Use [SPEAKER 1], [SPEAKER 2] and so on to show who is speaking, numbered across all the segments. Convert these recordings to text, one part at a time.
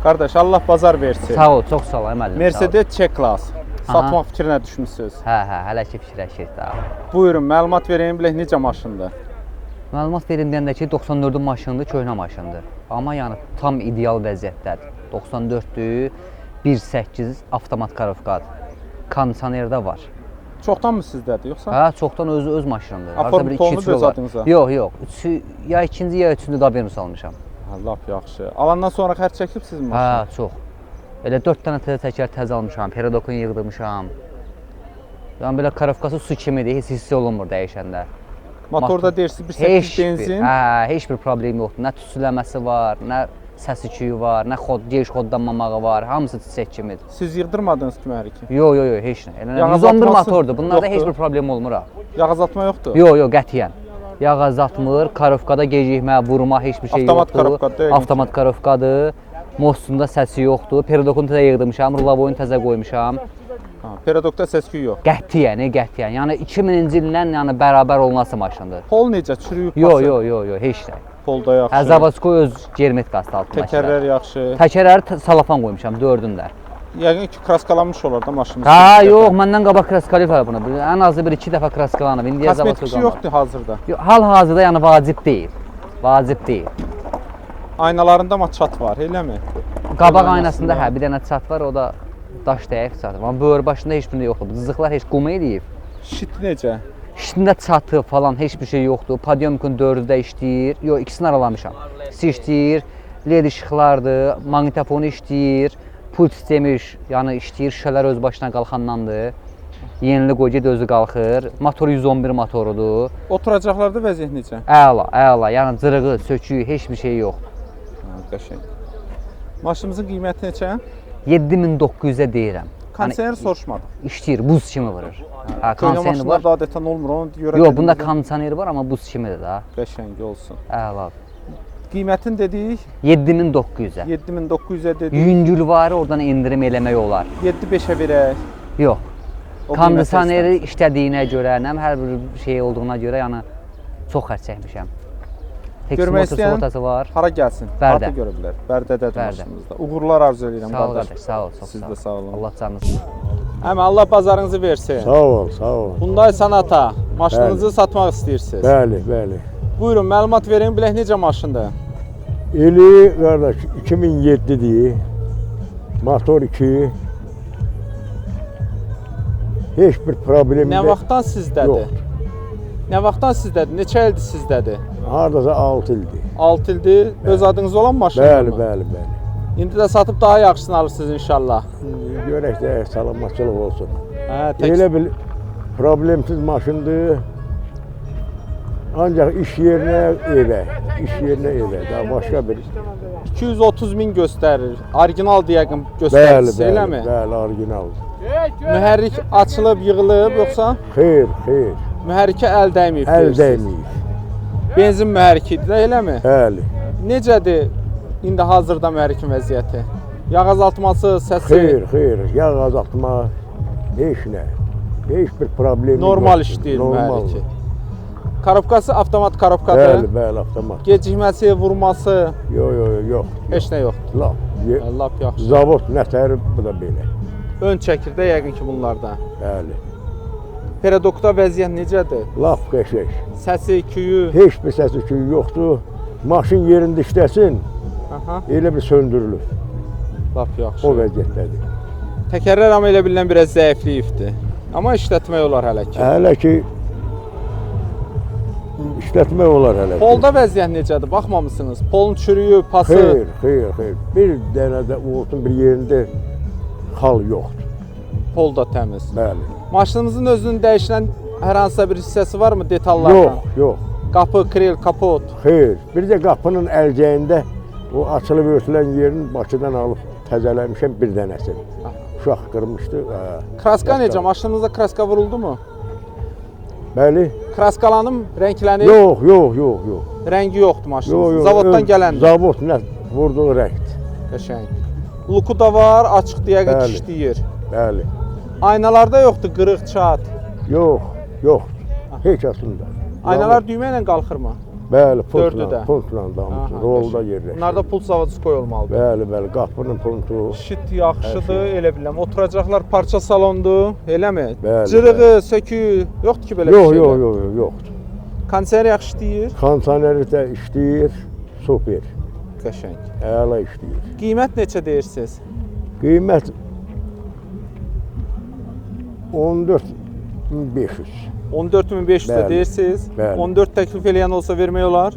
[SPEAKER 1] Qardaş, Allah bazar versin.
[SPEAKER 2] Sağ ol, çox sağ ol müəllim.
[SPEAKER 1] Mercedes C-Class. Satmaq fikrinə düşmüsünüz.
[SPEAKER 2] Hə, hələ ki fikirləşirik daha.
[SPEAKER 1] Buyurun, məlumat vereyim bilək necə maşındır.
[SPEAKER 2] Məlumat verin deyəndə ki, 94-ün maşınıdır, köhnə maşındır. Amma yəni tam ideal vəziyyətdədir. 94-dür, 1.8 avtomat karovkadır. Kondisionerdə var.
[SPEAKER 1] Çoxdan mı sizdədir, yoxsa?
[SPEAKER 2] Hə, çoxdan öz maşınımdır.
[SPEAKER 1] Aform pulunu da öz adınıza?
[SPEAKER 2] Yox. Ya ikinci, ya üçüncü qabiyonu salmışam.
[SPEAKER 1] Lap yaxşı. Alandan sonra xərc çəkibsiz mi?
[SPEAKER 2] Hə, çox. Elə 4 dənə təkər təzə almışam, perodokunu yığdırmışam. Yəni belə karovkası su kimidir, heç hissi olunmur dəyişəndə.
[SPEAKER 1] Motorda deyirsiniz 1.8 benzin.
[SPEAKER 2] Hə, heç bir problem yoxdur. Nə tüstüləməsi var, nə səs küyü var, nə geniş xodlanmamağı var. Hamısı çiçək kimidir.
[SPEAKER 1] Siz yığdırmadınız ki, mühərriki?
[SPEAKER 2] Yox, heç nə. Elə 111 motordur. Bunlarda heç bir problem olmur ha.
[SPEAKER 1] Yağ azaltma yoxdur?
[SPEAKER 2] Yox, qətiyyən. Yağ azaltmır, karovkada gecikmə, vurma, heç bir şey yoxdur.
[SPEAKER 1] Avtomat karovkadır.
[SPEAKER 2] Avtomat karovkadır. Mostunda səsi yoxdur. Perodokunu təzə yığdırmışam, rulavoyunu təzə qoymuşam.
[SPEAKER 1] Perodokda səs-küy yox.
[SPEAKER 2] Qətiyyən. Yəni 2000-ci ildən yəni bərabər olması maşındır.
[SPEAKER 1] Pol necə? Çürüyüb?
[SPEAKER 2] Yox, heç nə.
[SPEAKER 1] Polda yaxşı.
[SPEAKER 2] Zavodskoy öz germetkası altında.
[SPEAKER 1] Təkərlər yaxşı.
[SPEAKER 2] Təkərləri salafan qoymuşam, 4-ün də.
[SPEAKER 1] Yəqin ki, kraskalanmış olar da maşınınız.
[SPEAKER 2] Hə, yox, məndən qabaq kraskalayıblar bunu. Ən azı 1-2 dəfə kraskalanıb. İndiyə
[SPEAKER 1] Kosmetik şey yoxdur hazırda.
[SPEAKER 2] Hal-hazırda yəni vacib deyil. Vacib deyil.
[SPEAKER 1] Aynalarında matçat var, eləmi?
[SPEAKER 2] Qabaq aynasında hə, bir dənə çat var, o da daş dəyib çatır. Amma böyür başında heç birində yoxdur. Cızıqlar heç qum eləyib.
[SPEAKER 1] Şit necə?
[SPEAKER 2] Şitində çatı falan heç bir şey yoxdur. Podiumkun 4-ü də işləyir. Yox, ikisini aralamışam. İkisi işləyir. LED işıqlardır, maqnitofonu işləyir. Pult sistemi yəni işləyir. Şüşələr öz başına qalxandandır. Yenili qoyucu da özü qalxır. Motor 111 motorudur.
[SPEAKER 1] Oturacaqlarda vəziyyət necə?
[SPEAKER 2] Əla. Yəni cırığı, söküyü, heç bir şey yox.
[SPEAKER 1] Qəşəng. Maşınımızın qiyməti neçə?
[SPEAKER 2] 7900-ə deyirəm.
[SPEAKER 1] Kondisioner soruşmadım.
[SPEAKER 2] İşləyir, buz kimi vurur.
[SPEAKER 1] Köhnə maşınlarda adətən olmur, onu görə.
[SPEAKER 2] Yox, bunda kondisioner var, amma buz kimidir da.
[SPEAKER 1] Qəşəng olsun.
[SPEAKER 2] Əla.
[SPEAKER 1] Qiymətin dedik?
[SPEAKER 2] 7900-ə.
[SPEAKER 1] 7900-ə dedik.
[SPEAKER 2] Yüngülvarı oradan endirim eləmək olar.
[SPEAKER 1] 7-5-ə verək.
[SPEAKER 2] Yox. Kondisioneri işlədiyinə görə, nə hər bir şey olduğuna görə, yəni çox xərc çəkmişəm.
[SPEAKER 1] Görmək istəyən
[SPEAKER 2] var.
[SPEAKER 1] Hara gəlsin?
[SPEAKER 2] Bərdə.
[SPEAKER 1] Görə bilər. Bərdədədir maşınımızda. Uğurlar arzu edirəm qardaş.
[SPEAKER 2] Sağ ol.
[SPEAKER 1] Siz də sağ olun.
[SPEAKER 2] Allah canınızı.
[SPEAKER 1] Əmi, Allah bazarınızı versin.
[SPEAKER 3] Sağ ol.
[SPEAKER 1] Hyundai Sonata, maşınınızı satmaq istəyirsiniz.
[SPEAKER 3] Bəli.
[SPEAKER 1] Buyurun, məlumat verin, bilək necə maşındır?
[SPEAKER 3] İli qardaş 2007-dir. Motor 2. Heç bir problem
[SPEAKER 1] Nə vaxtdan sizdədir?
[SPEAKER 3] Yox.
[SPEAKER 1] Nə vaxtdan sizdədir? Neçə ildir sizdədir?
[SPEAKER 3] Hardasa 6 ildir.
[SPEAKER 1] 6 ildir. Öz adınız olan maşındır mı?
[SPEAKER 3] Bəli.
[SPEAKER 1] İndi də satıb daha yaxşısını alırsınız inşallah.
[SPEAKER 3] Görək də salamatçılıq olsun.
[SPEAKER 1] Hə,
[SPEAKER 3] Elə bil problemsiz maşındır. Ancaq iş yerinə evə, daha başqa bir.
[SPEAKER 1] 230 min göstərir. Orijinal yəqin göstəricisi, eləmi?
[SPEAKER 3] Bəli, orijinaldır.
[SPEAKER 1] Mühərrik açılıb, yığılıb, yoxsa?
[SPEAKER 3] Xeyr.
[SPEAKER 1] Mühərrikə əl dəyməyib.
[SPEAKER 3] Əl dəyməyib.
[SPEAKER 1] Benzin mühərrikidir, eləmi?
[SPEAKER 3] Bəli.
[SPEAKER 1] Necədir indi hazırda mühərrikin vəziyyəti? Yağ azaltması, səsi?
[SPEAKER 3] Xeyr. Yağ azaltma, heç nə. Heç bir problem
[SPEAKER 1] normal işləyir mühərriki. Karovkası avtomat karovkadır.
[SPEAKER 3] Bəli, avtomat.
[SPEAKER 1] Gecikməsi, vurması?
[SPEAKER 3] Yox.
[SPEAKER 1] Heç nə yoxdur. Lap yaxşı.
[SPEAKER 3] Zavod nətəri bu da belə.
[SPEAKER 1] Ön çəkirdə yəqin ki bunlarda.
[SPEAKER 3] Bəli.
[SPEAKER 1] Perodokda vəziyyət necədir?
[SPEAKER 3] Lap qəşəng.
[SPEAKER 1] Səsi, küyü?
[SPEAKER 3] Heç bir səsi küyü yoxdur. Maşın yerində işləsin, elə bir söndürülür.
[SPEAKER 1] Lap yaxşı.
[SPEAKER 3] O vəziyyətdədir.
[SPEAKER 1] Təkərlər amma elə bilinən biraz zəifliyibdir. Amma işlətmək olar hələ ki.
[SPEAKER 3] Hələ ki işlətmək olar hələ ki.
[SPEAKER 1] Polda vəziyyət necədir? Baxmamısınız? Polun çürüyü, pası?
[SPEAKER 3] Xeyr. Bir dənə də olsun bir yerində xal yoxdur.
[SPEAKER 1] Polda təmiz.
[SPEAKER 3] Bəli.
[SPEAKER 1] Maşınınızın özünün dəyişilən hər hansısa bir hissəsi varmı detallardan?
[SPEAKER 3] Yox.
[SPEAKER 1] Qapı, kril, kapot?
[SPEAKER 3] Xeyr. Bir də qapının əlcəyində o açılıb örtülən yerin Bakıdan alıb təzələmişəm bir dənəsini. Uşaq qırmışdı.
[SPEAKER 1] Kraska necə? Maşınınızda kraska vuruldu mu?
[SPEAKER 3] Bəli.
[SPEAKER 1] Kraskalanıb, rənglənib?
[SPEAKER 3] Yox.
[SPEAKER 1] Rəngi yoxdur maşınınızın. Zavoddan gələndir.
[SPEAKER 3] Zavod nə vurduğu rəngdir.
[SPEAKER 1] Qəşəng. Luku da var, açıq yəqin ki işləyir.
[SPEAKER 3] Bəli.
[SPEAKER 1] Aynalarda yoxdur, qırıq, çat?
[SPEAKER 3] Yox. Heç aslında.
[SPEAKER 1] Aynalar düymə ilə qalxırmı?
[SPEAKER 3] Bəli,
[SPEAKER 1] Dördü də.
[SPEAKER 3] puntla damızı,
[SPEAKER 1] Aha,
[SPEAKER 3] rolda
[SPEAKER 1] qəşəng.
[SPEAKER 3] yerləşir.
[SPEAKER 1] Bunlarda pul zavoskoy olmalıdır.
[SPEAKER 3] Bəli, qapının puntu.
[SPEAKER 1] Şit yaxşıdır, elə biləm. Oturacaqlar parça salondur, eləmi?
[SPEAKER 3] Bəli,
[SPEAKER 1] Cırığı, sökü yoxdur ki belə
[SPEAKER 3] Yox,
[SPEAKER 1] bir şey.
[SPEAKER 3] yoxdur.
[SPEAKER 1] Kondisioner yaxşı işləyir.
[SPEAKER 3] Kondisioneri də işləyir, super.
[SPEAKER 1] Qəşəng.
[SPEAKER 3] Əla işləyir.
[SPEAKER 1] Qiymət neçə deyirsiniz?
[SPEAKER 3] Qiymət 14.500.
[SPEAKER 1] 14.500
[SPEAKER 3] Bəli,
[SPEAKER 1] deyirsiniz.
[SPEAKER 3] bəli.
[SPEAKER 1] 14 təklif eləyən olsa vermək olar.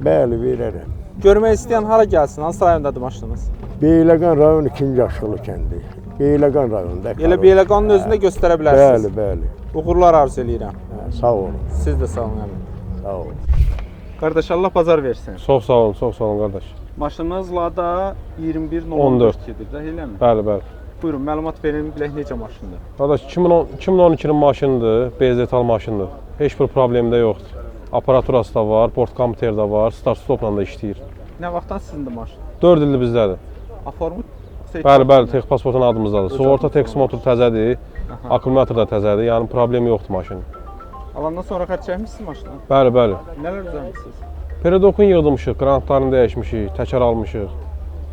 [SPEAKER 3] Bəli, verərəm.
[SPEAKER 1] Görmək istəyən hara gəlsin? Hansı rayondadır maşınınız?
[SPEAKER 3] Beyləqan rayon 2-ci Aşıqlı kəndi. Beyləqan rayonunda.
[SPEAKER 1] Elə Beyləqanın özündə göstərə bilərsiniz.
[SPEAKER 3] Bəli.
[SPEAKER 1] Uğurlar arzu eləyirəm.
[SPEAKER 3] Sağ olun.
[SPEAKER 1] Siz də sağ olun. əmin.
[SPEAKER 3] Sağ olun.
[SPEAKER 1] Qardaş Allah bazar versin.
[SPEAKER 4] Çox sağ olun qardaş.
[SPEAKER 1] Maşınınız Lada 21.14
[SPEAKER 4] 14
[SPEAKER 1] gedir də, eləmi?
[SPEAKER 4] Bəli.
[SPEAKER 1] Buyurun, məlumat verin, bilək necə maşındır?
[SPEAKER 4] Qardaş 2012-nin maşınıdır, BZT maşındır. Heç bir problem də yoxdur. Aparaturası da var, bort kompüter də var, start stopla da işləyir.
[SPEAKER 1] Nə vaxtdan sizindir maşın?
[SPEAKER 4] 4 ildir bizdədir.
[SPEAKER 1] Aformu?
[SPEAKER 4] Bəli, tex pasportun adımızdadır. Sığorta tex motor təzədir, akkumulyator da təzədir, yəni problem yoxdur maşının.
[SPEAKER 1] Alandan sonra xərc çəkmişsiniz maşına?
[SPEAKER 4] Bəli.
[SPEAKER 1] Nələr düzəlmişsiniz?
[SPEAKER 4] Peredokun yığdırmışıq, qrantlarını dəyişmişik, təkər almışıq.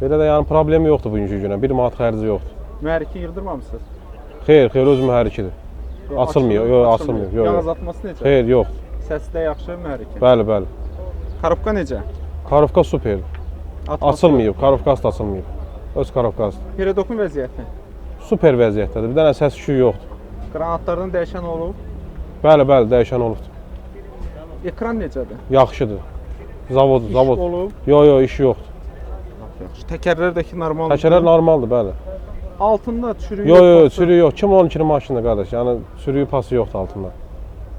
[SPEAKER 4] Belə də yəni problem yoxdur bugünkü günə, 1 manat xərci yoxdur.
[SPEAKER 1] Mühərriki yığdırmamısınız?
[SPEAKER 4] Xeyr, öz mühərrikidir. Açılmıyor, açılmıyor.
[SPEAKER 1] Yağ azaltması necə?
[SPEAKER 4] Xeyr, yox.
[SPEAKER 1] Səsi də yaxşı, mühərriki.
[SPEAKER 4] Bəli.
[SPEAKER 1] Korobka necə?
[SPEAKER 4] Korobka super. Açılmayıb, korobkası da açılmayıb. Öz korobkası.
[SPEAKER 1] Peredokun vəziyyəti?
[SPEAKER 4] Super vəziyyətdədir. Bir dənə səs küçüyü yoxdur.
[SPEAKER 1] Qranatlardan dəyişən olub?
[SPEAKER 4] Bəli, dəyişən olubdur.
[SPEAKER 1] Ekran necədir?
[SPEAKER 4] Yaxşıdır. Zavod.
[SPEAKER 1] İş olub?
[SPEAKER 4] Yox, işi yoxdur.
[SPEAKER 1] Yaxşı. Təkərlərdəki normaldır?
[SPEAKER 4] Təkərlər normaldır, bəli.
[SPEAKER 1] Altında çürüyü
[SPEAKER 4] Yox, çürüyü yox. 2012-nin maşınıdır qardaş. Yəni çürüyü pası yoxdur altında.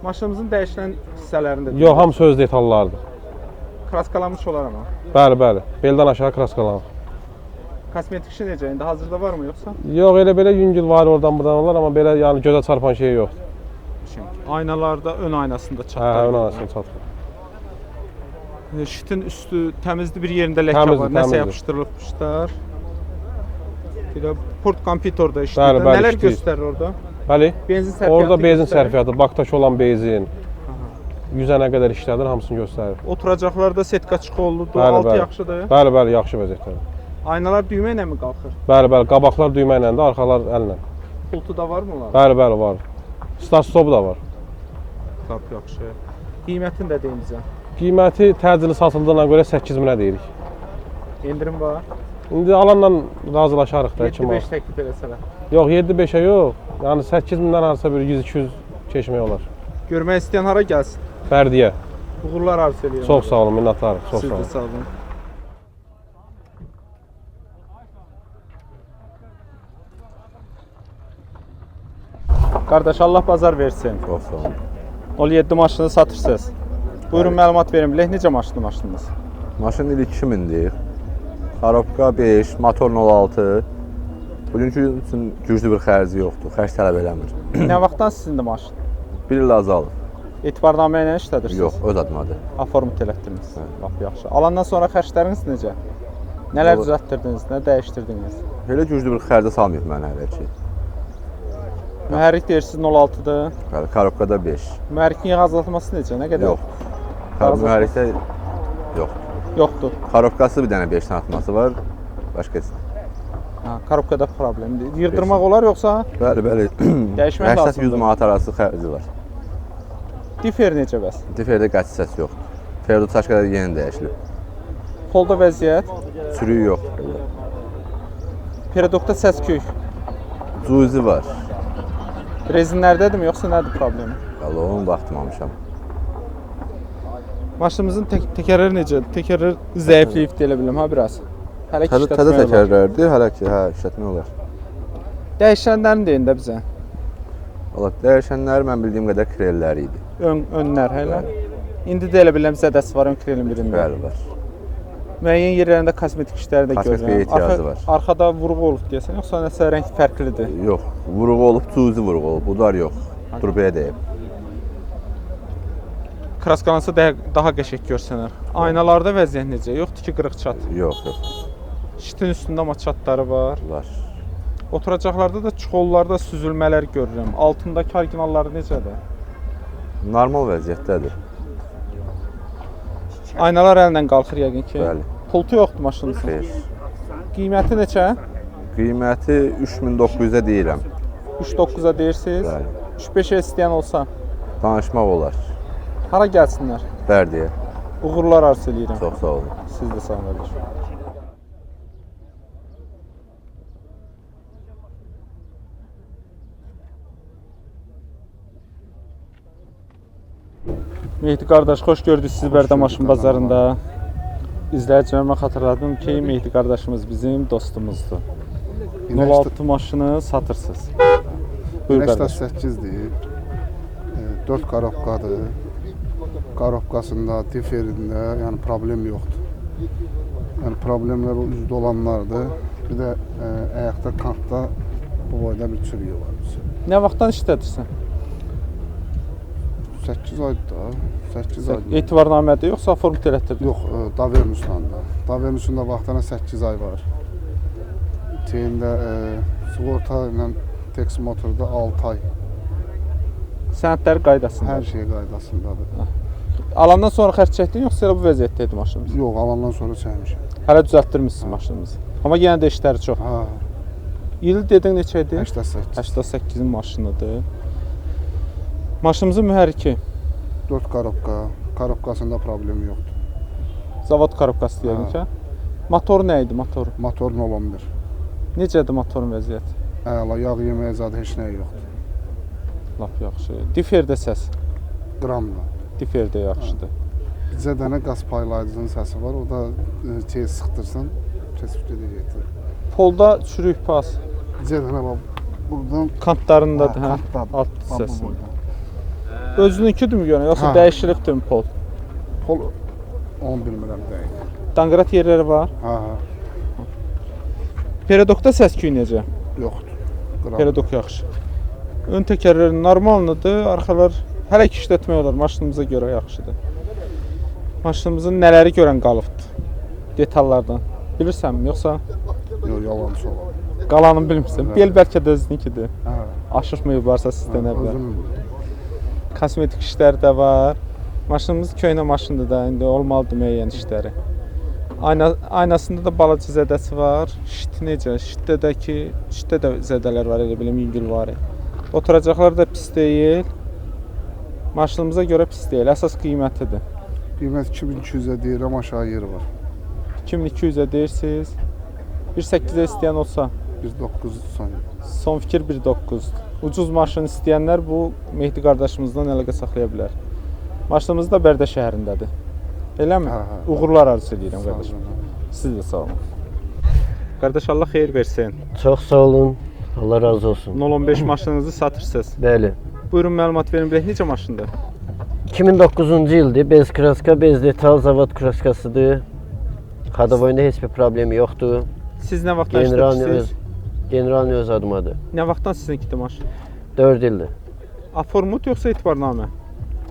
[SPEAKER 1] Maşınımızın dəyişilən hissələrində?
[SPEAKER 4] Yox, hamısı öz detallardır.
[SPEAKER 1] Kraskalanmış olar amma?
[SPEAKER 4] Bəli. Beldən aşağı kraskalanır.
[SPEAKER 1] Kosmetik işi necə? İndi hazırda varmı yoxsa?
[SPEAKER 4] Yox, elə yüngül var oradan buradan olar, amma belə yəni gözə çarpan şey yoxdur.
[SPEAKER 1] Aynalarda ön aynasında
[SPEAKER 4] Hə,
[SPEAKER 1] çatlar.
[SPEAKER 4] ön arasını çatır.
[SPEAKER 1] Şitin üstü təmizdir, bir yerində ləkə
[SPEAKER 4] Təmizdir,
[SPEAKER 1] var. Nəsə
[SPEAKER 4] təmizdir.
[SPEAKER 1] yapışdırılıbmışlar. Bir də port kompüterdə işləyir.
[SPEAKER 4] Bəli,
[SPEAKER 1] Nələr
[SPEAKER 4] işləyir.
[SPEAKER 1] göstərir orada?
[SPEAKER 4] Bəli.
[SPEAKER 1] Benzin sərfiyyatı.
[SPEAKER 4] Orada benzin
[SPEAKER 1] göstərir.
[SPEAKER 4] sərfiyyatı, bakdakı olan benzin. 100-ə nə qədər işlədir, hamısını göstərir.
[SPEAKER 1] Oturacaqlarda setka çıxolludur,
[SPEAKER 4] Bəli,
[SPEAKER 1] altı
[SPEAKER 4] bəli.
[SPEAKER 1] yaxşıdır.
[SPEAKER 4] Bəli, yaxşı vəziyyətdədir.
[SPEAKER 1] Aynalar düymə ilə mi qalxır?
[SPEAKER 4] Bəli, qabaqlar düymə ilə də, arxalar əllə.
[SPEAKER 1] Pultu da varmı onlar?
[SPEAKER 4] Bəli, var. Start stopu da var.
[SPEAKER 1] Lap yaxşı. Qiymətini də deyin bizə.
[SPEAKER 4] Qiyməti təcili satıldığına görə 8000-ə deyirik.
[SPEAKER 1] Endirim var.
[SPEAKER 4] İndi alanla razılaşarıq da
[SPEAKER 1] 7-5 təklif eləsələr.
[SPEAKER 4] Yox, 7-5-ə yox. Yəni 8000-dən harasa bir 100-200 keçmək olar.
[SPEAKER 1] Görmək istəyən hara gəlsin?
[SPEAKER 4] Bərdiyə.
[SPEAKER 1] Uğurlar arzu edirəm.
[SPEAKER 4] Çox sağ olun, minnətdarıq. Çox
[SPEAKER 1] Siz
[SPEAKER 4] sağ
[SPEAKER 1] də
[SPEAKER 4] olun.
[SPEAKER 1] sağ olun. Qardaş Allah bazar versin.
[SPEAKER 5] Çox sağ olun.
[SPEAKER 1] 07 maşını satırsınız. Buyurun məlumat verin bilək necə maşınınız?
[SPEAKER 5] Maşın ili 2000-dir. Korobka 5, motor 06. Bugünkü üçün güclü bir xərci yoxdur. Xərc tələb eləmir.
[SPEAKER 1] Nə vaxtdan sizindir maşın?
[SPEAKER 5] 1 il azalır.
[SPEAKER 1] Etibarnamə ilə işlədirsiniz?
[SPEAKER 5] Yox, öz adımadır.
[SPEAKER 1] Aformut elətdiniz. Lap yaxşı. Alandan sonra xərcləriniz necə? Nələr düzəltdirdiniz, nə dəyişdirdiniz?
[SPEAKER 5] Elə güclü bir xərcə salmayıb mənə hələ ki.
[SPEAKER 1] Mühərrik deyirsiniz 06-dır.
[SPEAKER 5] Bəli, korobkada 5.
[SPEAKER 1] Mühərrikin yağ azaltması necə? Nə qədər?
[SPEAKER 5] Yox. Mühərrikdə yox.
[SPEAKER 1] Yoxdur.
[SPEAKER 5] Korobkası bir dənə 5 dənə atması var. Başqa heç.
[SPEAKER 1] Ha, korobkada problemdir. Yığdırmaq olar yoxsa
[SPEAKER 5] Bəli.
[SPEAKER 1] dəyişmək
[SPEAKER 5] 80-100
[SPEAKER 1] lazımdır?
[SPEAKER 5] manat arası xərci var.
[SPEAKER 1] Difer necə bəs?
[SPEAKER 5] Diferdə qaç səs yoxdur. Ferdo çaşqada yeni dəyişilib.
[SPEAKER 1] Polda vəziyyət,
[SPEAKER 5] Sürüyü yoxdur.
[SPEAKER 1] peredokda səs-küy.
[SPEAKER 5] Cuzi var.
[SPEAKER 1] Rezinlərdədirmi yoxsa nədir problemi?
[SPEAKER 5] Valla onu baxmamışam.
[SPEAKER 1] Maşınımızın təkərləri necədir? Təkərlər zəifləyib deyə biləm ha biraz. Hələ ki
[SPEAKER 5] Təzə
[SPEAKER 1] işlətmək olar.
[SPEAKER 5] təkərlərdir, hələ ki, işlətmək olar.
[SPEAKER 1] Dəyişənlərini deyin də bizə.
[SPEAKER 5] Valla dəyişənlər mən bildiyim qədər krellər idi.
[SPEAKER 1] Önlər hələ. İndi də elə biləm zədəsi var ön krelin birində.
[SPEAKER 5] Bəli, var.
[SPEAKER 1] Müəyyən yerlərində kosmetik işləri də
[SPEAKER 5] Kosmetikaya
[SPEAKER 1] görürəm.
[SPEAKER 5] ehtiyacı var.
[SPEAKER 1] Arxada vurğu olub deyəsən, yoxsa nəsə rəng fərqlidir?
[SPEAKER 5] Yox, vuruğu olub, cuzi vuruğu olub, budar yox. Turbaya dəyib.
[SPEAKER 1] Kraskalansa daha qəşəng görsənər. Aynalarda vəziyyət necə? Yoxdur ki, qırıq çat.
[SPEAKER 5] Yox.
[SPEAKER 1] Şitin üstündə amma çatları var.
[SPEAKER 5] Var.
[SPEAKER 1] Oturacaqlarda da çuxollarda süzülmələr görürəm. Altındakı orijinalları necədir?
[SPEAKER 5] Normal vəziyyətdədir.
[SPEAKER 1] Aynalar əllə qalxır yəqin ki.
[SPEAKER 5] Bəli.
[SPEAKER 1] Pultu yoxdur maşınınızın.
[SPEAKER 5] Xeyr.
[SPEAKER 1] Qiyməti neçə?
[SPEAKER 5] Qiyməti 3900-ə deyirəm.
[SPEAKER 1] 3.9-a deyirsiniz.
[SPEAKER 5] Bəli.
[SPEAKER 1] 3.5-ə istəyən olsa
[SPEAKER 5] Danışmaq olar.
[SPEAKER 1] hara gəlsinlər?
[SPEAKER 5] Bərdiyə.
[SPEAKER 1] Uğurlar arzu eləyirəm.
[SPEAKER 5] Çox sağ olun.
[SPEAKER 1] Siz də sağ olun. Mehdi qardaş, xoş gördük sizi Bərdə maşın bazarında. İzləyicilərimə xatırladım ki, Mehdi qardaşımız bizim dostumuzdur. 06 maşını satırsınız. Buyur qardaş.
[SPEAKER 6] 8'dir. 4 karobkadır. Karobkasında, tiferində, yəni problem yoxdur. Yəni problemlər o üzdə olanlardır. Bir də ayaqda, kantda bu boyda bir çürüyü var.
[SPEAKER 1] Nə vaxtdan işlədirsən?
[SPEAKER 6] 8 aydır da. 8 aydır.
[SPEAKER 1] Etibarnamədir yoxsa form elətdirdin?
[SPEAKER 6] Yox, Davernus'da. Davernus'un da vaxtına 8 ay var. Teyində sigorta ilə Tex motorda 6 ay.
[SPEAKER 1] Sənədləri qaydasında.
[SPEAKER 6] Hər şey qaydasındadır.
[SPEAKER 1] Alandan sonra xərc çəkdin yoxsa elə bu vəziyyətdə idi maşınınız?
[SPEAKER 6] Yox, alandan sonra çəkmişəm.
[SPEAKER 1] Hələ düzəltdirmisiniz maşınınızı. Amma yenə də işləri çox.
[SPEAKER 6] Ha,
[SPEAKER 1] İl dedin neçə idi?
[SPEAKER 6] 88.
[SPEAKER 1] 88-in maşınıdır. Maşınımızın mühərriki,
[SPEAKER 6] 4 karobka. Karobkasında problemi yoxdur.
[SPEAKER 1] zavod korobkası deyəlim ki. Motor nə idi motoru?
[SPEAKER 6] Motor 011.
[SPEAKER 1] Necədir motorun vəziyyəti?
[SPEAKER 6] Əla, yağ yeməyə zadı heç nəyi yoxdur.
[SPEAKER 1] Lap yaxşı. Diferdə səs.
[SPEAKER 6] Qramla.
[SPEAKER 1] Diferdə yaxşıdır.
[SPEAKER 6] Bizə dənə qaz paylayıcının səsi var. O da tez sıxdırsan, kesib gedəcəkdir.
[SPEAKER 1] Polda çürük pas.
[SPEAKER 6] Bizə dənə bax, buradan
[SPEAKER 1] Kantlarındadır, hə?
[SPEAKER 6] kantdadır.
[SPEAKER 1] Alt
[SPEAKER 6] Bax, bu
[SPEAKER 1] hissəsi.
[SPEAKER 6] boyda.
[SPEAKER 1] Özününküdürmü görən, yoxsa
[SPEAKER 6] Hə.
[SPEAKER 1] dəyişilibdirmi pol?
[SPEAKER 6] Pol 10 bilmirəm dəqiq.
[SPEAKER 1] Danqrat yerləri var.
[SPEAKER 6] Ha,
[SPEAKER 1] Peredokda səs-küy necə?
[SPEAKER 6] yoxdur. Qram.
[SPEAKER 1] Peredok yaxşı. Ön təkərləri normaldır, arxalar hələ ki işlətmək olar, maşınımıza görə yaxşıdır. Maşınımızın nələri görən qalıbdır? Detallardan. Bilirsənmi, yoxsa
[SPEAKER 6] Yox, yalan sola.
[SPEAKER 1] qalanını bilmirsən? Bel bəlkə də özününkidir.
[SPEAKER 6] Hə.
[SPEAKER 1] Aşırmayıblarsa sizdə nə bilər.
[SPEAKER 6] Özünün
[SPEAKER 1] Kosmetik işlər də var. Maşınımız köhnə maşındır da, indi olmalıdır müəyyən işləri. Aynasında da balaca zədəsi var. Şit necə? Şitdə də zədələr var, elə biləm yüngül var. Oturacaqlar da pis deyil. Maşınımıza görə pis deyil. Əsas qiymətidir.
[SPEAKER 6] qiymət 2200-ə deyirəm, aşağı yeri var.
[SPEAKER 1] 2200-ə deyirsiniz. 1.8-ə istəyən olsa,
[SPEAKER 6] 1.9 son.
[SPEAKER 1] son fikir 1.9. Ucuz maşın istəyənlər bu Mehdi qardaşımızdan əlaqə saxlaya bilər. Maşınımız da Bərdə şəhərindədir. Eləmi?
[SPEAKER 6] Hə, hə.
[SPEAKER 1] Uğurlar arzu edirəm
[SPEAKER 6] Sağ
[SPEAKER 1] qardaşım.
[SPEAKER 6] olun.
[SPEAKER 1] Siz də sağ olun. Qardaş Allah xeyir versin.
[SPEAKER 7] Çox sağ olun. Allah razı olsun.
[SPEAKER 1] 015 maşınınızı satırsınız.
[SPEAKER 7] Bəli.
[SPEAKER 1] Buyurun məlumat verin bilək necə maşındır?
[SPEAKER 7] 2009-cu ildir. Bez kraska, bez detal zavod kraskasıdır. Xadavoyunda heç bir problemi yoxdur.
[SPEAKER 1] Siz nə vaxtdan
[SPEAKER 7] Generalni
[SPEAKER 1] işlədirsiniz?
[SPEAKER 7] Generalni öz adımadır.
[SPEAKER 1] Nə vaxtdan sizinkidir maşın?
[SPEAKER 7] 4 ildir.
[SPEAKER 1] Aformut yoxsa etibarnamə?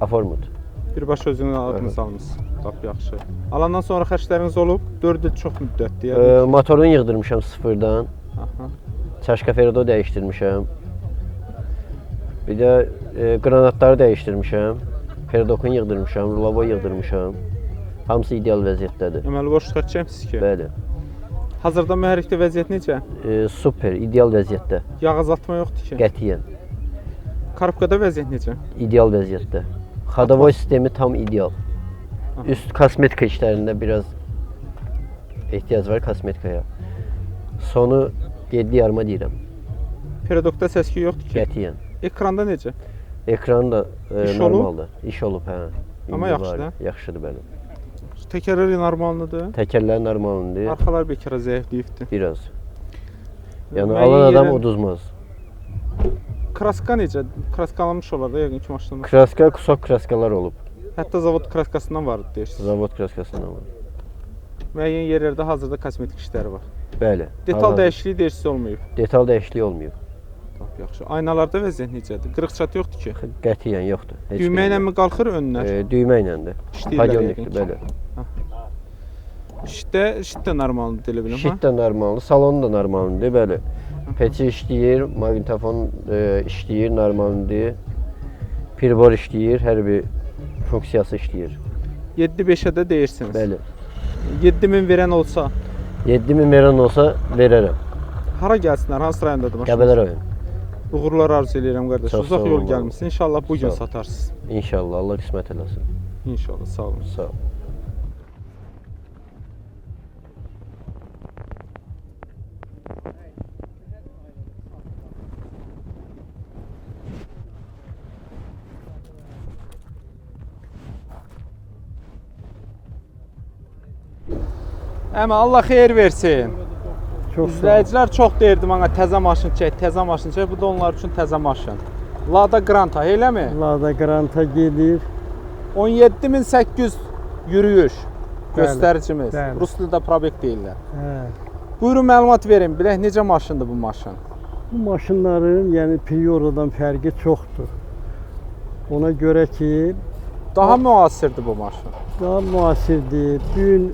[SPEAKER 7] Aformut.
[SPEAKER 1] Birbaşa özünün adınızı almışsınız. Lap yaxşı. Alandan sonra xərcləriniz olub 4 il çox müddətdir. Yəni.
[SPEAKER 7] Motorunu yığdırmışam sıfırdan.
[SPEAKER 1] Aha.
[SPEAKER 7] Çaşka Ferdo dəyişdirmişəm. Bir də qranatları dəyişdirmişəm. Ferdokunu yığdırmışam, rulavo yığdırmışam. Hamısı ideal vəziyyətdədir.
[SPEAKER 1] Deməli boş xərcləmisiniz ki.
[SPEAKER 7] Bəli.
[SPEAKER 1] Hazırda mühərrikdə vəziyyət necə?
[SPEAKER 7] Super, ideal vəziyyətdə.
[SPEAKER 1] Yağ azaltma yoxdur ki.
[SPEAKER 7] Qətiyyən.
[SPEAKER 1] Korobkada vəziyyət necə?
[SPEAKER 7] İdeal vəziyyətdə. Xadavoy sistemi tam ideal. Üst kosmetika işlərində biraz ehtiyac var kosmetikaya. Sonu 7,5 deyirəm.
[SPEAKER 1] Peredokda səs-küy yoxdur ki.
[SPEAKER 7] Qətiyyən.
[SPEAKER 1] Ekranda necə?
[SPEAKER 7] Ekran da
[SPEAKER 1] İş olub?
[SPEAKER 7] normaldır. İş olub, hə.
[SPEAKER 1] Amma
[SPEAKER 7] İndi
[SPEAKER 1] yaxşıdır,
[SPEAKER 7] var,
[SPEAKER 1] hə?
[SPEAKER 7] Yaxşıdır, bəli.
[SPEAKER 1] Təkərləri normaldır.
[SPEAKER 7] Təkərlər normaldır,
[SPEAKER 1] Arxalar bekara zəifliyibdir.
[SPEAKER 7] biraz. Yəni
[SPEAKER 1] Müəyyən
[SPEAKER 7] alan adam
[SPEAKER 1] yerə-
[SPEAKER 7] uduzmaz.
[SPEAKER 1] Kraska necə? Kraskalanmış olar da yəqin ki maşında.
[SPEAKER 7] Kraska, kusok kraskalar olub.
[SPEAKER 1] Hətta zavod kraskasından var deyirsiniz.
[SPEAKER 7] Zavod kraskasından var.
[SPEAKER 1] Müəyyən yerlərdə hazırda kosmetik işləri var.
[SPEAKER 7] Bəli.
[SPEAKER 1] Detal
[SPEAKER 7] hal-hazırda.
[SPEAKER 1] dəyişikliyi deyirsiniz olmayıb.
[SPEAKER 7] Detal dəyişikliyi olmayıb.
[SPEAKER 1] Lap yaxşı. Aynalarda vəziyyət necədir? Qırıq-çatı yoxdur ki.
[SPEAKER 7] Qətiyyən yoxdur. Heç
[SPEAKER 1] Düymə ilə
[SPEAKER 7] bir-
[SPEAKER 1] mi qalxır önlər?
[SPEAKER 7] Düymə iləndir.
[SPEAKER 1] İşləyirlər
[SPEAKER 7] Padyonikdir,
[SPEAKER 1] yəqin ki.
[SPEAKER 7] bəli.
[SPEAKER 1] Şit də normaldır elə biləm,
[SPEAKER 7] Şit də normaldır, salonu da normaldır, bəli. Peçi işləyir, maqnitofon işləyir, normaldır. Pirbor işləyir, hər bir funksiyası işləyir.
[SPEAKER 1] 7-5'ə də deyirsiniz.
[SPEAKER 7] Bəli.
[SPEAKER 1] 7000 verən olsa,
[SPEAKER 7] 7000 verən olsa verərəm.
[SPEAKER 1] hara gəlsinlər? Hansı rayondadır maşınınız?
[SPEAKER 7] Qəbələ rayon.
[SPEAKER 1] Uğurlar arzu edirəm qardaş.
[SPEAKER 7] Çox sağ
[SPEAKER 1] Uzaq yol
[SPEAKER 7] olun.
[SPEAKER 1] gəlmisiniz. İnşallah bu gün
[SPEAKER 7] Sağ ol.
[SPEAKER 1] satarsınız.
[SPEAKER 7] İnşallah Allah qismət eləsin.
[SPEAKER 1] İnşallah. Sağ olun.
[SPEAKER 7] Sağ ol.
[SPEAKER 1] Əmə Allah xeyir versin.
[SPEAKER 3] Çox
[SPEAKER 1] İzləyicilər çox deyirdi mənə təzə maşın çək, təzə maşın çək. Bu da onlar üçün təzə maşın. Lada Granta, eləmi?
[SPEAKER 3] Lada Granta gedir.
[SPEAKER 1] 17800 yürüyüş
[SPEAKER 3] Bəli,
[SPEAKER 1] göstəricimiz.
[SPEAKER 3] bəli.
[SPEAKER 1] Rus dilində probek deyirlər.
[SPEAKER 3] Hə.
[SPEAKER 1] Buyurun məlumat verin. Bilək necə maşındır bu maşın?
[SPEAKER 3] Bu maşınların, yəni Prioro'dan fərqi çoxdur. Ona görə ki,
[SPEAKER 1] Daha müasirdir bu maşın.
[SPEAKER 3] daha müasirdir. Gün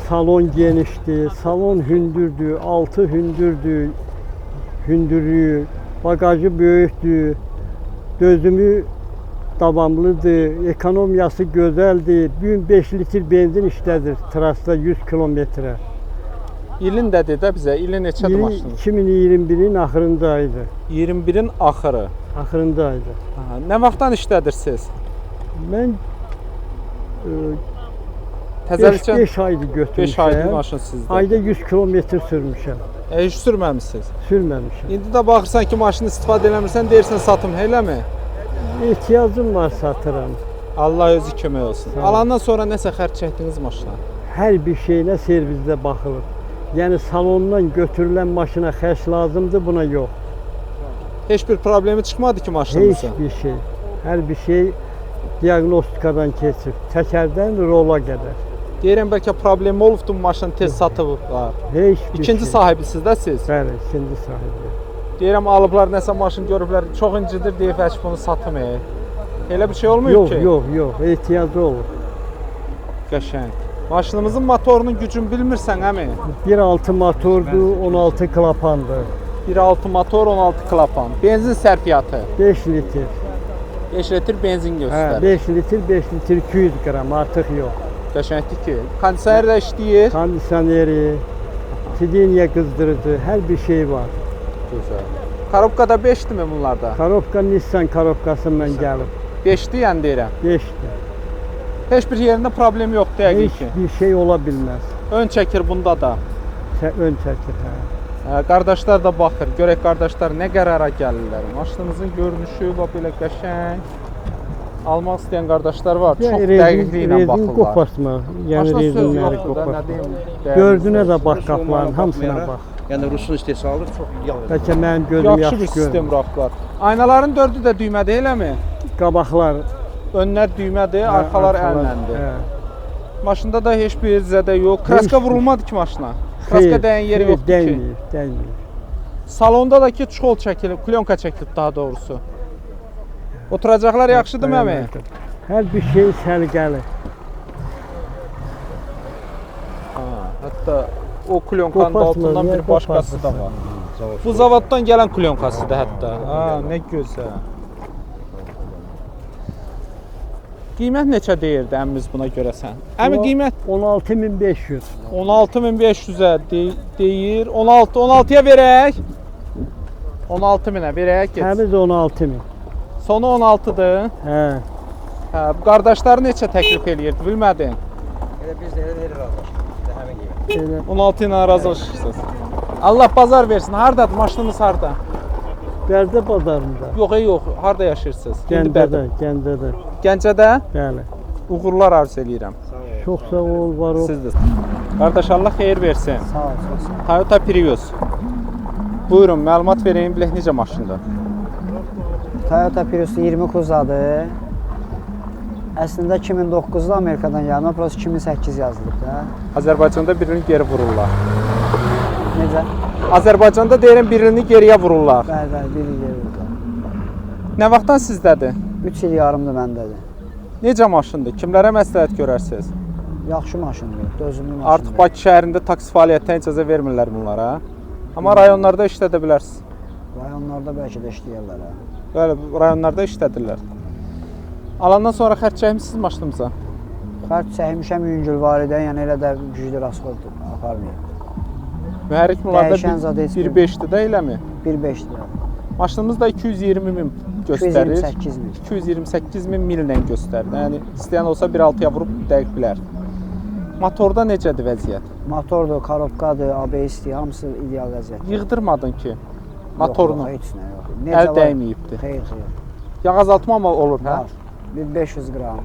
[SPEAKER 3] salon genişdir, salon hündürdür, altı hündürdür, hündürlüyü, bagajı böyükdür, dözümü davamlıdır, ekonomiyası gözəldir. Gün 5 litr benzin işlədir trasda 100 kilometrə.
[SPEAKER 1] İlin də də bizə, ili neçədir
[SPEAKER 3] İli
[SPEAKER 1] maşının?
[SPEAKER 3] 2021-in axırındaydı.
[SPEAKER 1] 21-in axırı.
[SPEAKER 3] Axırındaydı.
[SPEAKER 1] Aha, nə vaxtdan işlədirsiniz?
[SPEAKER 3] Mən
[SPEAKER 1] Təzəlikən
[SPEAKER 3] 5 aydır
[SPEAKER 1] 5 aydır
[SPEAKER 3] götürmüşəm.
[SPEAKER 1] maşın sizdə.
[SPEAKER 3] Ayda 100 kilometr sürmüşəm.
[SPEAKER 1] Heç sürməmisiniz.
[SPEAKER 3] Sürməmişəm.
[SPEAKER 1] İndi də baxırsan ki, maşını istifadə eləmirsən, deyirsən satım, eləmi?
[SPEAKER 3] Ehtiyacım var satıram.
[SPEAKER 1] Allah özü kömək olsun.
[SPEAKER 3] Sağ ol.
[SPEAKER 1] Alandan sonra nəsə xərc çəkdiniz maşına?
[SPEAKER 3] Hər bir şeyinə servisdə baxılır. Yəni salondan götürülən maşına xərc lazımdır, buna yox.
[SPEAKER 1] Heç bir problemi çıxmadı ki
[SPEAKER 3] Heç
[SPEAKER 1] maşınınızın?
[SPEAKER 3] bir şey. Hər bir şey diaqnostikadan keçir. Təkərdən rola qədər.
[SPEAKER 1] Deyirəm bəlkə problemi olubdu maşın tez satıblar.
[SPEAKER 3] Heç bir
[SPEAKER 1] İkinci
[SPEAKER 3] şey.
[SPEAKER 1] sahibisiz də siz.
[SPEAKER 3] Bəli, ikinci sahibi.
[SPEAKER 1] Deyirəm alıblar nəsə maşın görüblər, çox incidir deyib heç bunu satmayın. Elə bir şey olmuyor
[SPEAKER 3] Yox,
[SPEAKER 1] ki?
[SPEAKER 3] yox, yox. Ehtiyacı olur.
[SPEAKER 1] Qəşəng. Maşınımızın motorunun gücünü bilmirsən əmi?
[SPEAKER 3] 1.6 motordur, 16 klapandır.
[SPEAKER 1] 1.6 motor, 16 klapan. Benzin sərfiyyatı.
[SPEAKER 3] 5 litr.
[SPEAKER 1] 5 litr benzin
[SPEAKER 3] Hə,
[SPEAKER 1] göstərir.
[SPEAKER 3] 5 litr, 5 litr 200 qram, artıq yox.
[SPEAKER 1] Qəşəngdir ki. Kondisioner də işləyir.
[SPEAKER 3] Kondisioneri, sideniya qızdırıcı, hər bir şey var.
[SPEAKER 1] Gözəl. Korobkada 5-dirmi bunlarda?
[SPEAKER 3] Korobka Nissan korobkasından gəlib.
[SPEAKER 1] 5-dir yəni deyirəm.
[SPEAKER 3] 5'dir.
[SPEAKER 1] Heç bir yerində problem yoxdur yəqin
[SPEAKER 3] Heç
[SPEAKER 1] ki.
[SPEAKER 3] bir şey ola bilməz.
[SPEAKER 1] Ön çəkir bunda da.
[SPEAKER 3] Ön çəkir, hə.
[SPEAKER 1] Qardaşlar da baxır. Görək qardaşlar nə qərara gəlirlər. Maşınımızın görünüşü bax belə qəşəng. Almaq istəyən qardaşlar var. Çox dəqiqliklə
[SPEAKER 3] rezin
[SPEAKER 1] baxırlar.
[SPEAKER 3] qopartma, yəni
[SPEAKER 1] Maşına söz
[SPEAKER 3] rezinləri
[SPEAKER 1] yoxdur da, nə
[SPEAKER 3] qopartma.
[SPEAKER 1] deyim.
[SPEAKER 3] Gördüyünə də bax qapıların hamısına bax.
[SPEAKER 8] Yəni Rusun istehsalı çox yağlı.
[SPEAKER 3] Bəlkə mənim gözüm
[SPEAKER 1] Yaxşı
[SPEAKER 3] yaxşı
[SPEAKER 1] bir
[SPEAKER 3] görmür.
[SPEAKER 1] sistem buraxdılar. Aynaların 4-ü də düymədir, eləmi?
[SPEAKER 3] Qabaqlar,
[SPEAKER 1] Önlər düymədir, arxalar əlləndi.
[SPEAKER 3] Hə.
[SPEAKER 1] Maşında da heç bir zədə yox. Kraska
[SPEAKER 3] Heç bir-
[SPEAKER 1] vurulmadı ki maşına. Kraska dəyən yeri yoxdur ki.
[SPEAKER 3] Dəymir, dəymir.
[SPEAKER 1] Salonda da ki çxol çəkilib, plyonka çəkilib daha doğrusu. Oturacaqlar yaxşıdır məmi?
[SPEAKER 3] Hər bir şey səliqəli.
[SPEAKER 1] Hətta o plyonkanın
[SPEAKER 3] Qopartma,
[SPEAKER 1] altından
[SPEAKER 3] niyə
[SPEAKER 1] bir başqası da var. Bu zavoddan gələn plyonkasıdır hətta. Ha, nə gözəl. Qiymət neçə deyirdi əmimiz buna görəsən? Əmi qiymət
[SPEAKER 3] 16500.
[SPEAKER 1] 16500-ə deyir. 16'ya verək. 16.000-ə verək. Get.
[SPEAKER 3] Təmiz 16000.
[SPEAKER 1] Sonu 16-dır.
[SPEAKER 3] Hə.
[SPEAKER 1] Hə, bu qardaşları neçə təklif eləyirdi, bilmədin?
[SPEAKER 8] Elə biz də elə deyirik qardaş. Də həmin qiymət.
[SPEAKER 3] Elə
[SPEAKER 1] 16 ilə razılaşırsınız. Allah bazar versin. Hardadır? Maşınınız harda?
[SPEAKER 3] Bərdə bazarında.
[SPEAKER 1] Yox, yox. Harda yaşayırsınız? İndi
[SPEAKER 3] Gəncədə,
[SPEAKER 1] Bərdə.
[SPEAKER 3] Gəncədə.
[SPEAKER 1] Gəncədə
[SPEAKER 3] Bəli.
[SPEAKER 1] uğurlar arzu eləyirəm.
[SPEAKER 3] Çox sağ ol, var ol.
[SPEAKER 1] Sizdir. Qardaş Allah xeyir versin.
[SPEAKER 8] Sağ ol, çox sağ ol.
[SPEAKER 1] Toyota Prius. Buyurun, məlumat vereyim, bilək necə maşındır.
[SPEAKER 9] Toyota Prius 20 Cruzadır. Əslində 2009-da Amerikadan gəlmə, prosta 2008 yazılıb da.
[SPEAKER 1] Azərbaycanda birini geri vururlar.
[SPEAKER 9] Necə?
[SPEAKER 1] Azərbaycanda deyirəm birini geriyə vururlar.
[SPEAKER 9] Bəli, bəli, biri gəlirdi.
[SPEAKER 1] Nə vaxtdan sizdədir?
[SPEAKER 9] 3 il yarımdır məndədir.
[SPEAKER 1] Necə maşındır? Kimlərə məsləhət görərsiniz?
[SPEAKER 9] Yaxşı maşındır, dözümlü maşındır.
[SPEAKER 1] Artıq Bakı şəhərində taksi fəaliyyətinə icazə vermirlər bunlara. Amma rayonlarda işlədə bilərsiniz.
[SPEAKER 9] Rayonlarda bəlkə də işləyərlər. Hə.
[SPEAKER 1] Bəli, rayonlarda işlədirlər. Alandan sonra xərc çəkmisiniz maşınımıza?
[SPEAKER 9] Xərt çəkmişəm yüngülvaridən, yəni elə də güclü rasxod aparmayıb.
[SPEAKER 1] Mühərrik bunlarda
[SPEAKER 9] Dəyişən zad heç bir-
[SPEAKER 1] 1.5-dir də eləmi?
[SPEAKER 9] 1.5 lira.
[SPEAKER 1] Maşınımız da 220 min göstərir.
[SPEAKER 9] 228 min.
[SPEAKER 1] 228 min millə göstərir. Yəni istəyən olsa 1.6-ya vurub dəqiq bilər. Motorda necədir vəziyyət?
[SPEAKER 9] Motordur, korobkadır, ABS-dir, hamısı ideal vəziyyətdə.
[SPEAKER 1] Yığdırmadın ki motorunu.
[SPEAKER 9] Yox, heç nə yox.
[SPEAKER 1] Əl
[SPEAKER 9] var?
[SPEAKER 1] dəyməyibdi.
[SPEAKER 9] Xeyr, xeyr.
[SPEAKER 1] Yağ azaltma mı olur, hə?
[SPEAKER 9] Var. Bir 500 qram.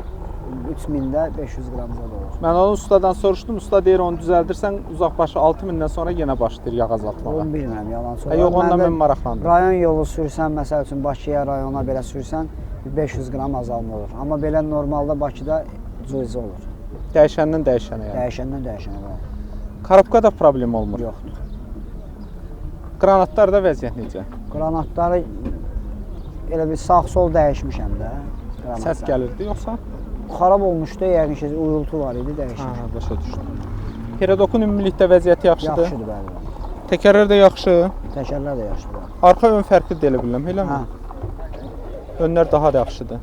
[SPEAKER 9] 3000-də 500 qram zad olur.
[SPEAKER 1] Mən onu ustadan soruşdum. Usta deyir onu düzəldirsən uzaqbaşı 6000-dən sonra yenə başlayır yağ azaltmağa.
[SPEAKER 9] Onu bilmirəm, yalan söyləyirəm.
[SPEAKER 1] Yox, ondan mən maraqlandım.
[SPEAKER 9] Rayon yolu sürsən, məsəl üçün Bakıya, rayona belə sürsən, bir 500 qram azalma olur. Amma belə normalda Bakıda cüzi olur.
[SPEAKER 1] Dəyişəndən dəyişənə yəni.
[SPEAKER 9] Dəyişəndən dəyişənə var.
[SPEAKER 1] Korobkada problem olmur.
[SPEAKER 9] Yoxdur.
[SPEAKER 1] Qranatlarda vəziyyət necə?
[SPEAKER 9] Qranatları elə bir sağ-sol dəyişmişəm də. qranatları.
[SPEAKER 1] Səs gəlirdi yoxsa?
[SPEAKER 9] Xarab olmuşdu, yəqin ki, uyultu var idi, dəyişmişəm.
[SPEAKER 1] Hə, başa düşdüm. Perodokun ümumilikdə vəziyyəti yaxşıdır.
[SPEAKER 9] Yaxşıdır, bəli.
[SPEAKER 1] Təkərlər də yaxşı.
[SPEAKER 9] Təkərlər də yaxşıdır.
[SPEAKER 1] Arxa ön fərqli deyə bilirəm, eləmi?
[SPEAKER 9] Hə.
[SPEAKER 1] Önlər daha da yaxşıdır.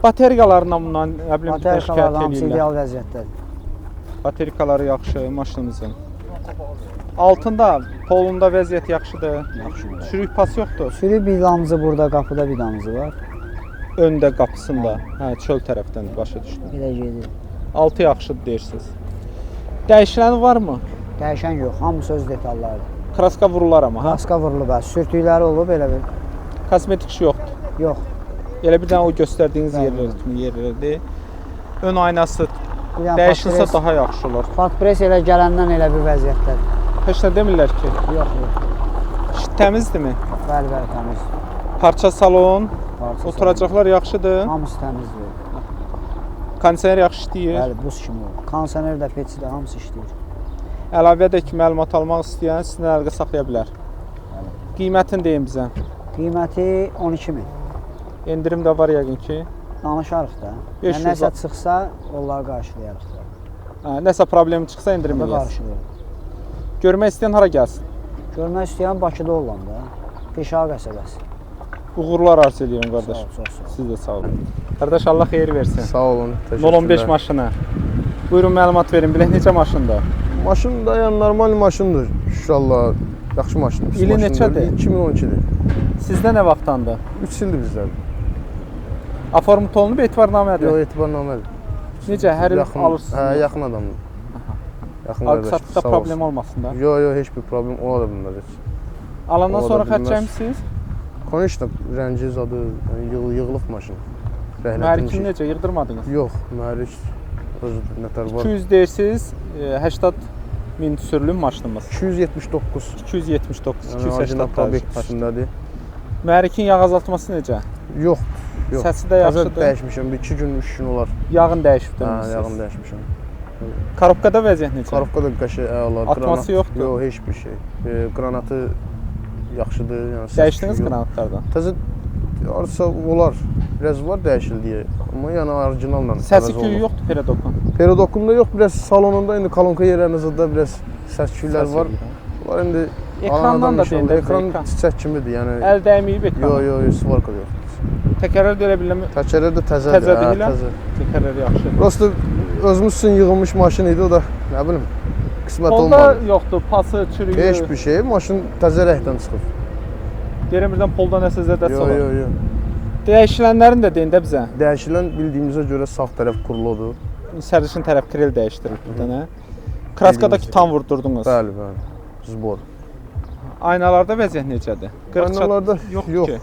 [SPEAKER 1] Bateriyalarından bundan nə bilim şikayət
[SPEAKER 9] Baterikalar hamısı
[SPEAKER 1] edirlər.
[SPEAKER 9] ideal vəziyyətdədir.
[SPEAKER 1] Baterikaları yaxşı maşınımızın. Altında, polunda vəziyyət yaxşıdır.
[SPEAKER 9] Yaxşıdır.
[SPEAKER 1] Çürük pas yoxdur.
[SPEAKER 9] Sürü bidamızı burada, qapıda bidamızı var.
[SPEAKER 1] Öndə qapısında. Hə, çöl tərəfdən başa düşdüm.
[SPEAKER 9] Belə gedir.
[SPEAKER 1] Altı yaxşıdır deyirsiniz. Dəyişiləni varmı?
[SPEAKER 9] Dəyişən yox, hamısı öz detallarıdır.
[SPEAKER 1] Kraska vurular amma, ha?
[SPEAKER 9] Maska vurulub, sürtükləri olub elə bir.
[SPEAKER 1] Kosmetik iş yoxdur.
[SPEAKER 9] Yox.
[SPEAKER 1] Elə bir dənə o göstərdiyiniz
[SPEAKER 9] Bəli,
[SPEAKER 1] yerlər kimi yerlərdir. Ön aynası
[SPEAKER 9] Bir dənə
[SPEAKER 1] dəyişilsə
[SPEAKER 9] patpres-
[SPEAKER 1] daha yaxşı olar.
[SPEAKER 9] Patpres elə gələndən elə bir vəziyyətdədir.
[SPEAKER 1] Heç nə demirlər ki.
[SPEAKER 9] Yox, yox.
[SPEAKER 1] Təmizdirmi?
[SPEAKER 9] Bəli, bəli, təmiz.
[SPEAKER 1] Parça salon,
[SPEAKER 9] Parça
[SPEAKER 1] oturacaqlar yaxşıdır.
[SPEAKER 9] salon. Hamısı təmizdir.
[SPEAKER 1] Kondisioner yaxşı işləyir.
[SPEAKER 9] Bəli, buz kimi olur. Kondisioner də, peçi də hamısı işləyir.
[SPEAKER 1] Əlavə də ki, məlumat almaq istəyən sizin əlaqə saxlaya bilər. Qiymətini deyin bizə.
[SPEAKER 9] Qiyməti 12 min.
[SPEAKER 1] Endirim də var yəqin ki.
[SPEAKER 9] Danışarıq da.
[SPEAKER 1] 500
[SPEAKER 9] Yəni, nəsə çıxsa, onları qarşılayarıq da.
[SPEAKER 1] Hə, nəsə problemi çıxsa endirim
[SPEAKER 9] Onda
[SPEAKER 1] eləyəsiniz.
[SPEAKER 9] qarşılayarıq.
[SPEAKER 1] Görmək istəyən hara gəlsin?
[SPEAKER 9] Görmək istəyən Bakıda olan da. Pişa qəsəbəsi.
[SPEAKER 1] Uğurlar arzu edirəm qardaş.
[SPEAKER 9] Sağ ol, çox sağ ol.
[SPEAKER 1] Siz də sağ olun. Qardaş Allah xeyir versin.
[SPEAKER 10] Sağ olun, təşəkkürlər.
[SPEAKER 1] 015 maşını. Buyurun məlumat verin. Bilək necə maşındır?
[SPEAKER 10] Maşın da yəni normal maşındır. İnşallah yaxşı maşındır. Pis
[SPEAKER 1] İli
[SPEAKER 10] maşın
[SPEAKER 1] neçədir?
[SPEAKER 10] deyil, 2012-dir.
[SPEAKER 1] Sizdə nə vaxtdandır?
[SPEAKER 10] 3 ildir bizdədir.
[SPEAKER 1] Aformut olunub etibarnamədir.
[SPEAKER 10] Yox, etibarnamədir.
[SPEAKER 1] Necə hər il
[SPEAKER 10] Yaxın,
[SPEAKER 1] alırsınız?
[SPEAKER 10] hə, yaxın adamdır. Yaxın
[SPEAKER 1] Alqı-satqıda problem olmasın da.
[SPEAKER 10] Yox, yox, heç bir problem ola da bilməz heç.
[SPEAKER 1] Alandan
[SPEAKER 10] Ola da
[SPEAKER 1] sonra
[SPEAKER 10] bilməz.
[SPEAKER 1] xərcləmisiniz?
[SPEAKER 10] Konuşda rəngi zadı, yığılıb maşın.
[SPEAKER 1] Mühərrikini necə yığdırmadınız?
[SPEAKER 10] Yox, mühərrik özü nətər var.
[SPEAKER 1] 200 deyirsiniz, 80 min sürülüm maşınımız.
[SPEAKER 10] 279.
[SPEAKER 1] 279,
[SPEAKER 10] Yəni orijinal
[SPEAKER 1] 280
[SPEAKER 10] obyekt üstündədir.
[SPEAKER 1] Mühərrikin yağ azaltması necə?
[SPEAKER 10] Yox, yox.
[SPEAKER 1] Səsi də
[SPEAKER 10] Təzə
[SPEAKER 1] yaxşıdır.
[SPEAKER 10] dəyişmişəm, 2 gün, 3 gün olar.
[SPEAKER 1] Yağın dəyişib
[SPEAKER 10] Hə,
[SPEAKER 1] demişsiniz.
[SPEAKER 10] yağını dəyişmişəm.
[SPEAKER 1] Korobkada vəziyyət necə?
[SPEAKER 10] Korobka da qəşəng əla.
[SPEAKER 1] Atması yoxdur?
[SPEAKER 10] Yox, heç bir şey. Qranatı yaxşıdır, yəni. səs
[SPEAKER 1] Dəyişdiniz
[SPEAKER 10] yox.
[SPEAKER 1] qranatlardan?
[SPEAKER 10] Təzə arsa olar. Biraz var dəyişildiyi. Amma yəni orijinalla.
[SPEAKER 1] Səsi küyü yoxdur Perodokun.
[SPEAKER 10] Perodokunda yox, biraz salonunda indi kolonka yerlərinizdə biraz səs küylər var. Bunlar indi
[SPEAKER 1] Ekrandan da deyəndə
[SPEAKER 10] ekran çiçək kimidir, yəni.
[SPEAKER 1] Əl dəyməyib ekran.
[SPEAKER 10] Yox, yox, svarka yox.
[SPEAKER 1] Təkərlər də elə bilirəm.
[SPEAKER 10] Təkərlər də təzədir.
[SPEAKER 1] Təzədir elə.
[SPEAKER 10] Təzə.
[SPEAKER 1] Təkərlər yaxşı.
[SPEAKER 10] Prosta özümüz üçün yığılmış maşın idi, o da nə bilim qismət
[SPEAKER 1] Polda
[SPEAKER 10] olmadı.
[SPEAKER 1] yoxdur, pası, çürüyü.
[SPEAKER 10] Heç bir şey, maşın təzə rəngdən çıxıb.
[SPEAKER 1] Deyirəm birdən polda nəsə zədəsi
[SPEAKER 10] Yox,
[SPEAKER 1] var.
[SPEAKER 10] yox, yox.
[SPEAKER 1] Dəyişilənlərin də deyin də bizə.
[SPEAKER 10] Dəyişilən bildiyimizə görə sağ tərəf kuruludur.
[SPEAKER 1] Sərnişin tərəf krel dəyişdirilib bir dənə. Kraskadakı tam vurdurdunuz.
[SPEAKER 10] Bəli, bəli. Zbor.
[SPEAKER 1] Aynalarda vəziyyət necədir?
[SPEAKER 10] Aynalarda
[SPEAKER 1] yox
[SPEAKER 10] yox.
[SPEAKER 1] ki.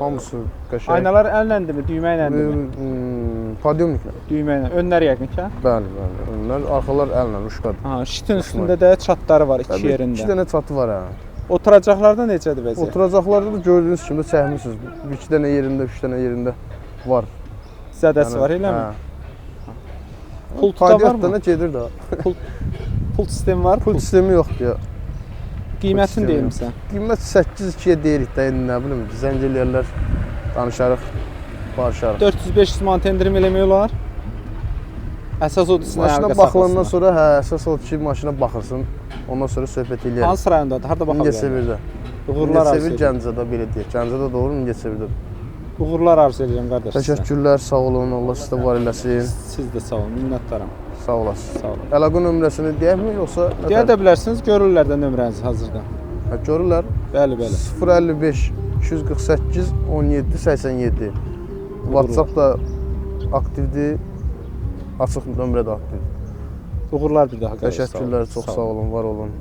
[SPEAKER 10] Hamısı qəşəng.
[SPEAKER 1] Aynalar əlləndirmi, düymə iləndimi?
[SPEAKER 10] Podyomniklə.
[SPEAKER 1] Düymə ilə. Önlər yəqin ki, hə?
[SPEAKER 10] Bəli, bəli. Önlər, arxalar əllə, uşqadır.
[SPEAKER 1] Ha, şitin üstündə də çatları var iki yerində.
[SPEAKER 10] 2 dənə çatı var hə.
[SPEAKER 1] Oturacaqlarda necədir vəziyyət?
[SPEAKER 10] Oturacaqlarda da gördüyünüz kimi çəkmisiniz. 2 dənə yerində, 3 dənə yerində var.
[SPEAKER 1] Zədəsi var eləmi? Pultu da
[SPEAKER 10] Pultu
[SPEAKER 1] varmı?
[SPEAKER 10] da gedir də.
[SPEAKER 1] Pult sistemi var?
[SPEAKER 10] Pul sistemi yoxdur ya.
[SPEAKER 1] Qiymətini deyim sizə.
[SPEAKER 10] Qiymət 8-2-yə deyirik də, indi nə bilim, zəng eləyərlər, danışarıq, barışarıq.
[SPEAKER 1] 400-500 manat endirim eləmək olar. Əsas odur sizin
[SPEAKER 10] Maşına
[SPEAKER 1] əlaqə
[SPEAKER 10] baxılandan
[SPEAKER 1] saxlasınlar.
[SPEAKER 10] sonra hə, əsas odur ki, maşına baxırsın, ondan sonra söhbət eləyərik.
[SPEAKER 1] Hansı rayondadır? Harda baxa bilərik?
[SPEAKER 10] Mingəçevirdə.
[SPEAKER 1] Uğurlar arzu
[SPEAKER 10] Mingəçevir
[SPEAKER 1] edirəm.
[SPEAKER 10] Gəncədə belə deyək. Gəncədə doğru Mingəçevirdə.
[SPEAKER 1] Uğurlar arzu edirəm qardaş. sizə.
[SPEAKER 10] Təşəkkürlər, sağ olun. Allah sizə var eləsin.
[SPEAKER 1] Siz də sağ olun, minnətdaram.
[SPEAKER 10] Sağ olasın.
[SPEAKER 1] Sağ olun.
[SPEAKER 10] Əlaqə nömrəsini deyəkmi yoxsa
[SPEAKER 1] Deyə də bilərsiniz, görürlər də nömrənizi hazırda.
[SPEAKER 10] Görürlər.
[SPEAKER 1] Bəli, bəli.
[SPEAKER 10] 055 248 17 87. WhatsApp da aktivdir. Açıq nömrə də aktivdir.
[SPEAKER 1] Uğurlar bir daha. qardaş,
[SPEAKER 10] Təşəkkürlər, çox
[SPEAKER 1] Sağ
[SPEAKER 10] sağ olun, var olun.